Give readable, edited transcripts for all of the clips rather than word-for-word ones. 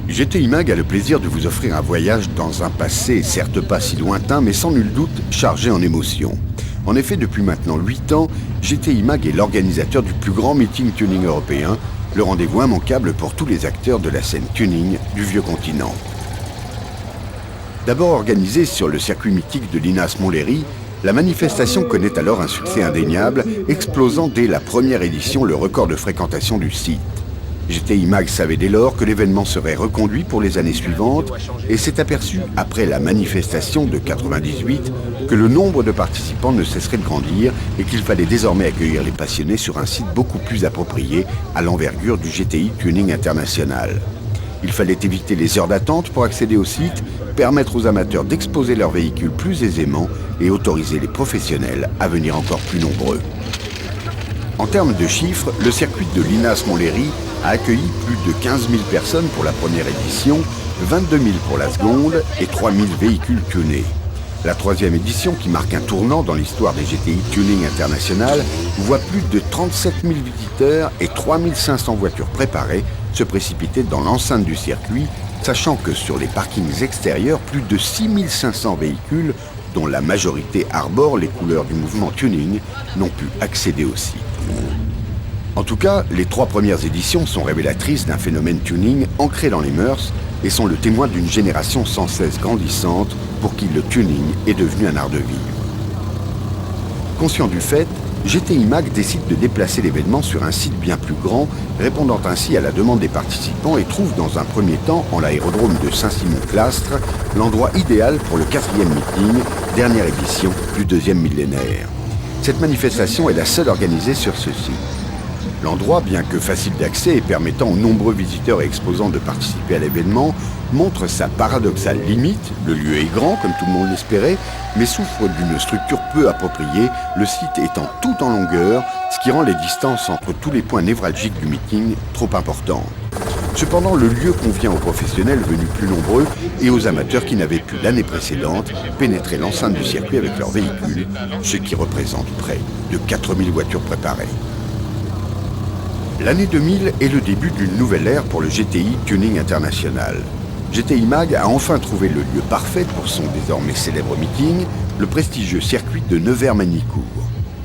GTI Mag a le plaisir de vous offrir un voyage dans un passé certes pas si lointain, mais sans nul doute chargé en émotions. En effet, depuis maintenant 8 ans, GTI Mag est l'organisateur du plus grand meeting tuning européen, le rendez-vous immanquable pour tous les acteurs de la scène tuning du vieux continent. D'abord organisée sur le circuit mythique de l'INAS Montlhéry, la manifestation connaît alors un succès indéniable, explosant dès la première édition le record de fréquentation du site. GTI Mag savait dès lors que l'événement serait reconduit pour les années suivantes et s'est aperçu, après la manifestation de 98, que le nombre de participants ne cesserait de grandir et qu'il fallait désormais accueillir les passionnés sur un site beaucoup plus approprié à l'envergure du GTI Tuning International. Il fallait éviter les heures d'attente pour accéder au site, permettre aux amateurs d'exposer leurs véhicules plus aisément et autoriser les professionnels à venir encore plus nombreux. En termes de chiffres, le circuit de l'INAS Montlhéry a accueilli plus de 15 000 personnes pour la première édition, 22 000 pour la seconde et 3 000 véhicules tunés. La troisième édition, qui marque un tournant dans l'histoire des GTI Tuning International, voit plus de 37 000 visiteurs et 3 500 voitures préparées se précipiter dans l'enceinte du circuit, sachant que sur les parkings extérieurs, plus de 6 500 véhicules, dont la majorité arbore les couleurs du mouvement tuning, n'ont pu accéder au site. En tout cas, les 3 premières éditions sont révélatrices d'un phénomène tuning ancré dans les mœurs et sont le témoin d'une génération sans cesse grandissante pour qui le tuning est devenu un art de vivre. Conscient du fait, GTI Mag décide de déplacer l'événement sur un site bien plus grand, répondant ainsi à la demande des participants et trouve dans un premier temps, en l'aérodrome de Saint-Simon-Clastres, l'endroit idéal pour le 4e meeting, dernière édition du 2e millénaire. Cette manifestation est la seule organisée sur ce site. L'endroit, bien que facile d'accès et permettant aux nombreux visiteurs et exposants de participer à l'événement, montre sa paradoxale limite. Le lieu est grand, comme tout le monde l'espérait, mais souffre d'une structure peu appropriée, le site étant tout en longueur, ce qui rend les distances entre tous les points névralgiques du meeting trop importantes. Cependant, le lieu convient aux professionnels venus plus nombreux et aux amateurs qui n'avaient pu l'année précédente pénétrer l'enceinte du circuit avec leurs véhicules, ce qui représente près de 4000 voitures préparées. L'année 2000 est le début d'une nouvelle ère pour le GTI Tuning International. GTI Mag a enfin trouvé le lieu parfait pour son désormais célèbre meeting, le prestigieux circuit de Nevers-Magny-Cours.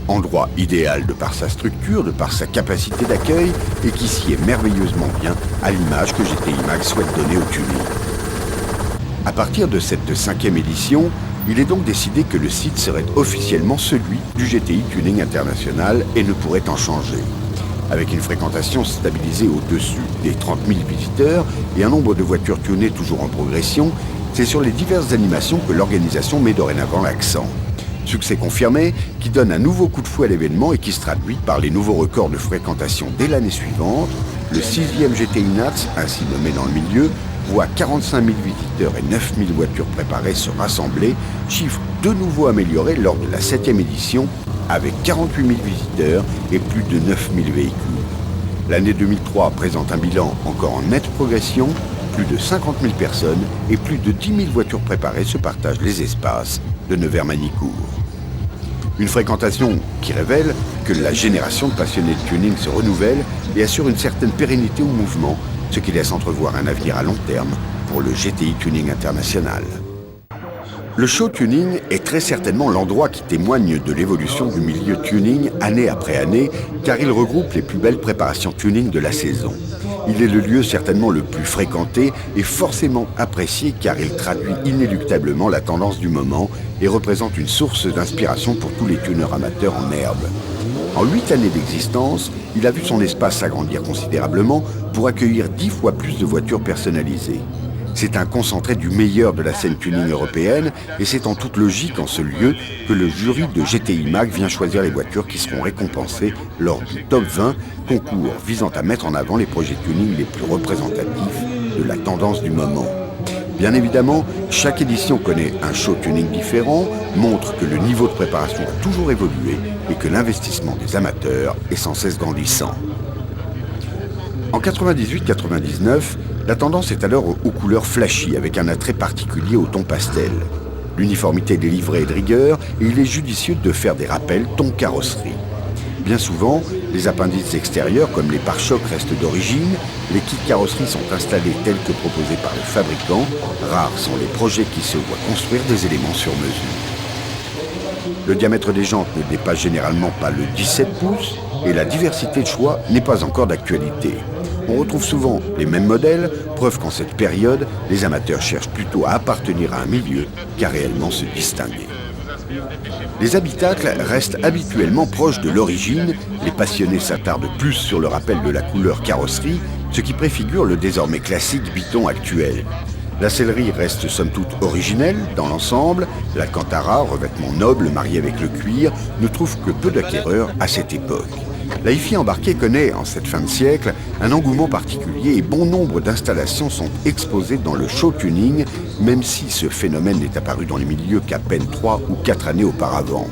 Endroit idéal de par sa structure, de par sa capacité d'accueil et qui sied merveilleusement bien à l'image que GTI Mag souhaite donner au tuning. À partir de cette 5e édition, il est donc décidé que le site serait officiellement celui du GTI Tuning International et ne pourrait en changer. Avec une fréquentation stabilisée au-dessus des 30 000 visiteurs et un nombre de voitures tunées toujours en progression, c'est sur les diverses animations que l'organisation met dorénavant l'accent. Succès confirmé qui donne un nouveau coup de fouet à l'événement et qui se traduit par les nouveaux records de fréquentation dès l'année suivante. Le 6e GTI NATS, ainsi nommé dans le milieu, voit 45 000 visiteurs et 9 000 voitures préparées se rassembler, chiffre de nouveau amélioré lors de la 7e édition, avec 48 000 visiteurs et plus de 9 000 véhicules. L'année 2003 présente un bilan encore en nette progression, plus de 50 000 personnes et plus de 10 000 voitures préparées se partagent les espaces de Nevers-Magny-Cours. Une fréquentation qui révèle que la génération de passionnés de tuning se renouvelle et assure une certaine pérennité au mouvement, ce qui laisse entrevoir un avenir à long terme pour le GTI Tuning International. Le show tuning est très certainement l'endroit qui témoigne de l'évolution du milieu tuning année après année, car il regroupe les plus belles préparations tuning de la saison. Il est le lieu certainement le plus fréquenté et forcément apprécié car il traduit inéluctablement la tendance du moment et représente une source d'inspiration pour tous les tuneurs amateurs en herbe. En 8 années d'existence, il a vu son espace s'agrandir considérablement pour accueillir 10 fois plus de voitures personnalisées. C'est un concentré du meilleur de la scène tuning européenne et c'est en toute logique en ce lieu que le jury de GTI Mag vient choisir les voitures qui seront récompensées lors du Top 20, concours visant à mettre en avant les projets tuning les plus représentatifs de la tendance du moment. Bien évidemment, chaque édition connaît un show tuning différent, montre que le niveau de préparation a toujours évolué et que l'investissement des amateurs est sans cesse grandissant. En 98-99, la tendance est alors aux couleurs flashy avec un attrait particulier au ton pastel. L'uniformité des livrets est de rigueur et il est judicieux de faire des rappels ton carrosserie. Bien souvent, les appendices extérieurs comme les pare-chocs restent d'origine, les kits carrosserie sont installés tels que proposés par le fabricant, rares sont les projets qui se voient construire des éléments sur mesure. Le diamètre des jantes ne dépasse généralement pas le 17 pouces et la diversité de choix n'est pas encore d'actualité. On retrouve souvent les mêmes modèles, preuve qu'en cette période, les amateurs cherchent plutôt à appartenir à un milieu qu'à réellement se distinguer. Les habitacles restent habituellement proches de l'origine, les passionnés s'attardent plus sur le rappel de la couleur carrosserie, ce qui préfigure le désormais classique biton actuel. La sellerie reste somme toute originelle dans l'ensemble, l'alcantara, revêtement noble marié avec le cuir, ne trouve que peu d'acquéreurs à cette époque. La hi-fi embarquée connaît, en cette fin de siècle, un engouement particulier et bon nombre d'installations sont exposées dans le show tuning, même si ce phénomène n'est apparu dans les milieux qu'à peine 3 ou 4 années auparavant.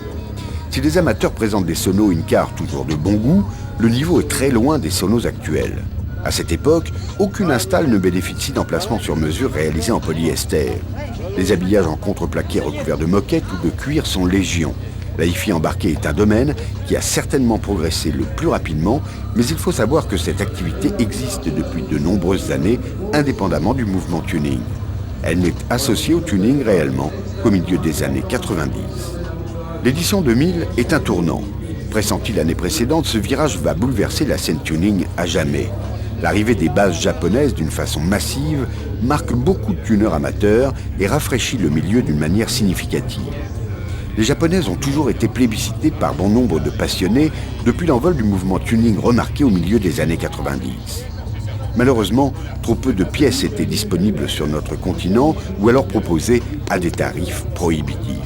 Si les amateurs présentent des sonos in-car toujours de bon goût, le niveau est très loin des sonos actuels. À cette époque, aucune install ne bénéficie d'emplacements sur mesure réalisés en polyester. Les habillages en contreplaqué recouverts de moquette ou de cuir sont légion. La hi-fi embarquée est un domaine qui a certainement progressé le plus rapidement, mais il faut savoir que cette activité existe depuis de nombreuses années, indépendamment du mouvement tuning. Elle n'est associée au tuning réellement qu'au milieu des années 90. L'édition 2000 est un tournant. Pressenti l'année précédente, ce virage va bouleverser la scène tuning à jamais. L'arrivée des bases japonaises d'une façon massive marque beaucoup de tuneurs amateurs et rafraîchit le milieu d'une manière significative. Les japonaises ont toujours été plébiscitées par bon nombre de passionnés depuis l'envol du mouvement tuning remarqué au milieu des années 90. Malheureusement, trop peu de pièces étaient disponibles sur notre continent ou alors proposées à des tarifs prohibitifs.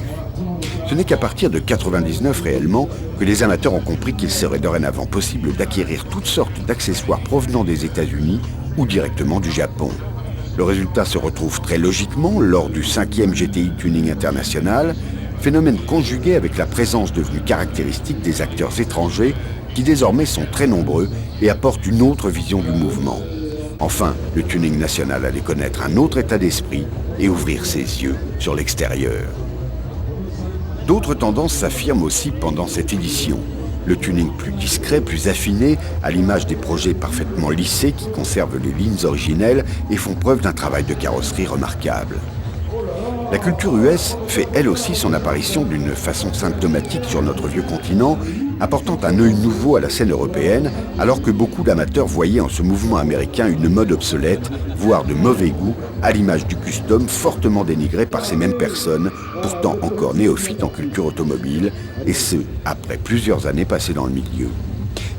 Ce n'est qu'à partir de 99 réellement que les amateurs ont compris qu'il serait dorénavant possible d'acquérir toutes sortes d'accessoires provenant des États-Unis ou directement du Japon. Le résultat se retrouve très logiquement lors du 5e GTI Tuning International, phénomène conjugué avec la présence devenue caractéristique des acteurs étrangers qui désormais sont très nombreux et apportent une autre vision du mouvement. Enfin, le tuning national allait connaître un autre état d'esprit et ouvrir ses yeux sur l'extérieur. D'autres tendances s'affirment aussi pendant cette édition. Le tuning plus discret, plus affiné, à l'image des projets parfaitement lissés qui conservent les lignes originelles et font preuve d'un travail de carrosserie remarquable. La culture US fait elle aussi son apparition d'une façon symptomatique sur notre vieux continent, apportant un œil nouveau à la scène européenne, alors que beaucoup d'amateurs voyaient en ce mouvement américain une mode obsolète, voire de mauvais goût, à l'image du custom fortement dénigré par ces mêmes personnes, pourtant encore néophytes en culture automobile, et ce, après plusieurs années passées dans le milieu.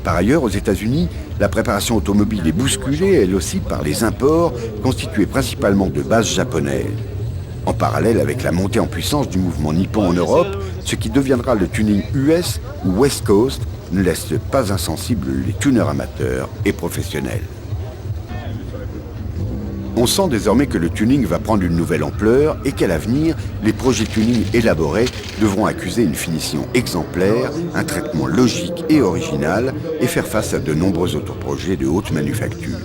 Par ailleurs, aux États-Unis, la préparation automobile est bousculée, elle aussi, par les imports, constitués principalement de bases japonaises. En parallèle avec la montée en puissance du mouvement nippon en Europe, ce qui deviendra le tuning US ou West Coast ne laisse pas insensibles les tuneurs amateurs et professionnels. On sent désormais que le tuning va prendre une nouvelle ampleur et qu'à l'avenir, les projets tuning élaborés devront accuser une finition exemplaire, un traitement logique et original et faire face à de nombreux autres projets de haute manufacture.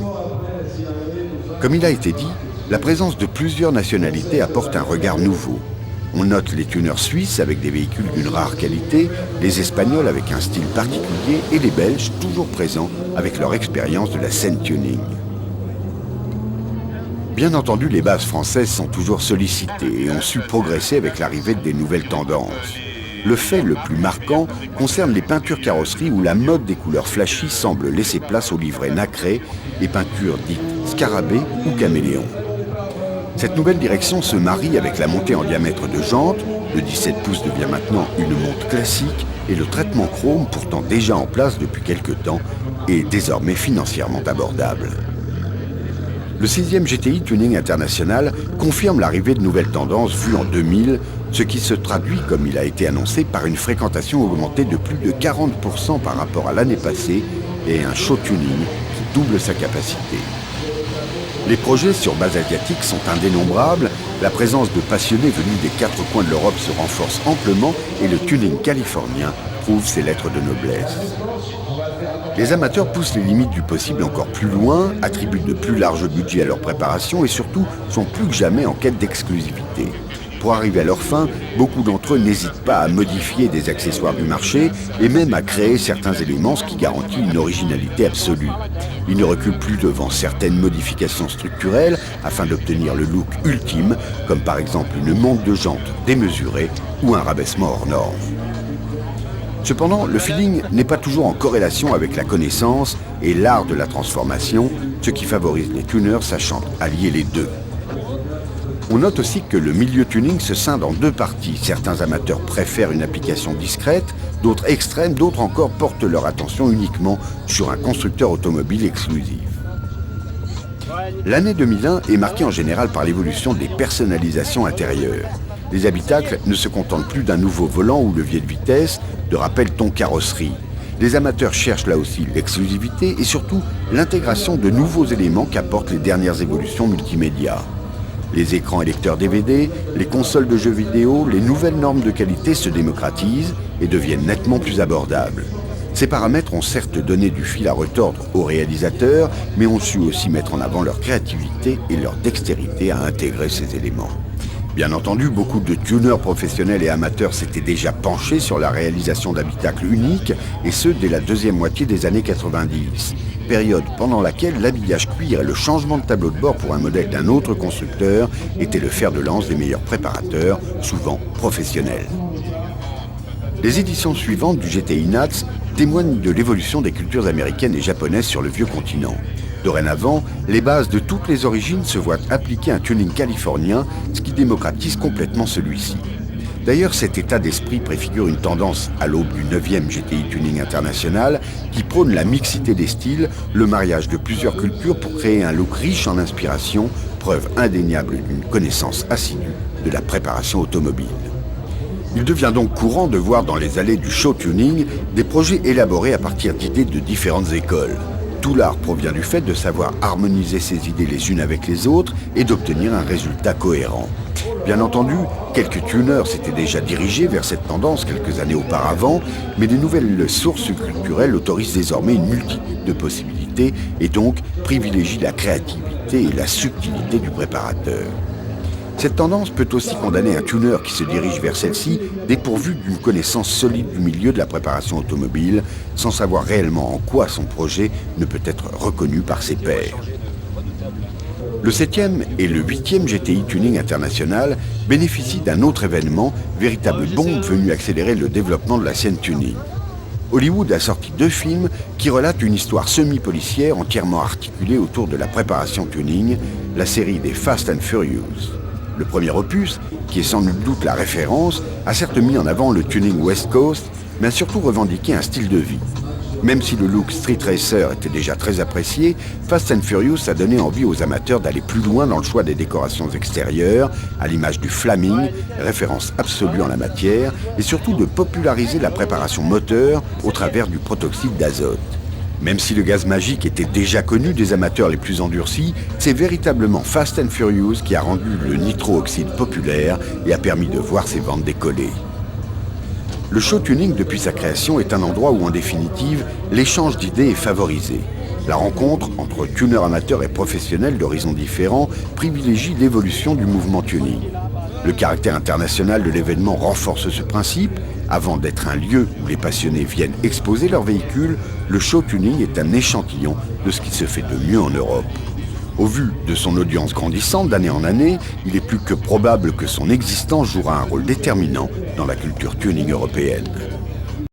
Comme il a été dit, la présence de plusieurs nationalités apporte un regard nouveau. On note les tuneurs suisses avec des véhicules d'une rare qualité, les Espagnols avec un style particulier et les Belges toujours présents avec leur expérience de la scène tuning. Bien entendu, les bases françaises sont toujours sollicitées et ont su progresser avec l'arrivée des nouvelles tendances. Le fait le plus marquant concerne les peintures carrosserie où la mode des couleurs flashy semble laisser place aux livrets nacrés, les peintures dites scarabées ou caméléons. Cette nouvelle direction se marie avec la montée en diamètre de jantes, le 17 pouces devient maintenant une monte classique et le traitement chrome, pourtant déjà en place depuis quelques temps, est désormais financièrement abordable. Le 6e GTI Tuning International confirme l'arrivée de nouvelles tendances vues en 2000, ce qui se traduit, comme il a été annoncé, par une fréquentation augmentée de plus de 40% par rapport à l'année passée et un show tuning qui double sa capacité. Les projets sur base asiatique sont indénombrables, la présence de passionnés venus des 4 coins de l'Europe se renforce amplement et le tuning californien prouve ses lettres de noblesse. Les amateurs poussent les limites du possible encore plus loin, attribuent de plus larges budgets à leur préparation et surtout sont plus que jamais en quête d'exclusivité. Pour arriver à leur fin, beaucoup d'entre eux n'hésitent pas à modifier des accessoires du marché et même à créer certains éléments, ce qui garantit une originalité absolue. Ils ne reculent plus devant certaines modifications structurelles afin d'obtenir le look ultime, comme par exemple une monte de jantes démesurée ou un rabaissement hors norme. Cependant, le feeling n'est pas toujours en corrélation avec la connaissance et l'art de la transformation, ce qui favorise les tuners sachant allier les deux. On note aussi que le milieu tuning se scinde en deux parties. Certains amateurs préfèrent une application discrète, d'autres extrêmes, d'autres encore portent leur attention uniquement sur un constructeur automobile exclusif. L'année 2001 est marquée en général par l'évolution des personnalisations intérieures. Les habitacles ne se contentent plus d'un nouveau volant ou levier de vitesse, de rappel-ton carrosserie. Les amateurs cherchent là aussi l'exclusivité et surtout l'intégration de nouveaux éléments qu'apportent les dernières évolutions multimédia. Les écrans lecteurs DVD, les consoles de jeux vidéo, les nouvelles normes de qualité se démocratisent et deviennent nettement plus abordables. Ces paramètres ont certes donné du fil à retordre aux réalisateurs, mais ont su aussi mettre en avant leur créativité et leur dextérité à intégrer ces éléments. Bien entendu, beaucoup de tuners professionnels et amateurs s'étaient déjà penchés sur la réalisation d'habitacles uniques, et ce dès la deuxième moitié des années 90, période pendant laquelle l'habillage cuir et le changement de tableau de bord pour un modèle d'un autre constructeur étaient le fer de lance des meilleurs préparateurs, souvent professionnels. Les éditions suivantes du GTI Nats témoignent de l'évolution des cultures américaines et japonaises sur le vieux continent. Dorénavant, les bases de toutes les origines se voient appliquer un tuning californien, ce qui démocratise complètement celui-ci. D'ailleurs, cet état d'esprit préfigure une tendance à l'aube du 9e GTI Tuning International qui prône la mixité des styles, le mariage de plusieurs cultures pour créer un look riche en inspiration, preuve indéniable d'une connaissance assidue de la préparation automobile. Il devient donc courant de voir dans les allées du show tuning des projets élaborés à partir d'idées de différentes écoles. Tout l'art provient du fait de savoir harmoniser ses idées les unes avec les autres et d'obtenir un résultat cohérent. Bien entendu, quelques tuners s'étaient déjà dirigés vers cette tendance quelques années auparavant, mais les nouvelles sources culturelles autorisent désormais une multitude de possibilités et donc privilégient la créativité et la subtilité du préparateur. Cette tendance peut aussi condamner un tuner qui se dirige vers celle-ci dépourvu d'une connaissance solide du milieu de la préparation automobile, sans savoir réellement en quoi son projet ne peut être reconnu par ses pairs. Le 7e et le 8e GTI Tuning International bénéficient d'un autre événement, véritable bombe venue accélérer le développement de la scène tuning. Hollywood a sorti 2 films qui relatent une histoire semi-policière entièrement articulée autour de la préparation tuning, la série des Fast and Furious. Le premier opus, qui est sans nul doute la référence, a certes mis en avant le tuning West Coast, mais a surtout revendiqué un style de vie. Même si le look Street Racer était déjà très apprécié, Fast and Furious a donné envie aux amateurs d'aller plus loin dans le choix des décorations extérieures, à l'image du flaming, référence absolue en la matière, et surtout de populariser la préparation moteur au travers du protoxyde d'azote. Même si le gaz magique était déjà connu des amateurs les plus endurcis, c'est véritablement Fast and Furious qui a rendu le nitro-oxyde populaire et a permis de voir ses ventes décoller. Le show tuning, depuis sa création, est un endroit où, en définitive, l'échange d'idées est favorisé. La rencontre entre tuners amateurs et professionnels d'horizons différents privilégie l'évolution du mouvement tuning. Le caractère international de l'événement renforce ce principe. Avant d'être un lieu où les passionnés viennent exposer leurs véhicules, le show tuning est un échantillon de ce qui se fait de mieux en Europe. Au vu de son audience grandissante d'année en année, il est plus que probable que son existence jouera un rôle déterminant dans la culture tuning européenne.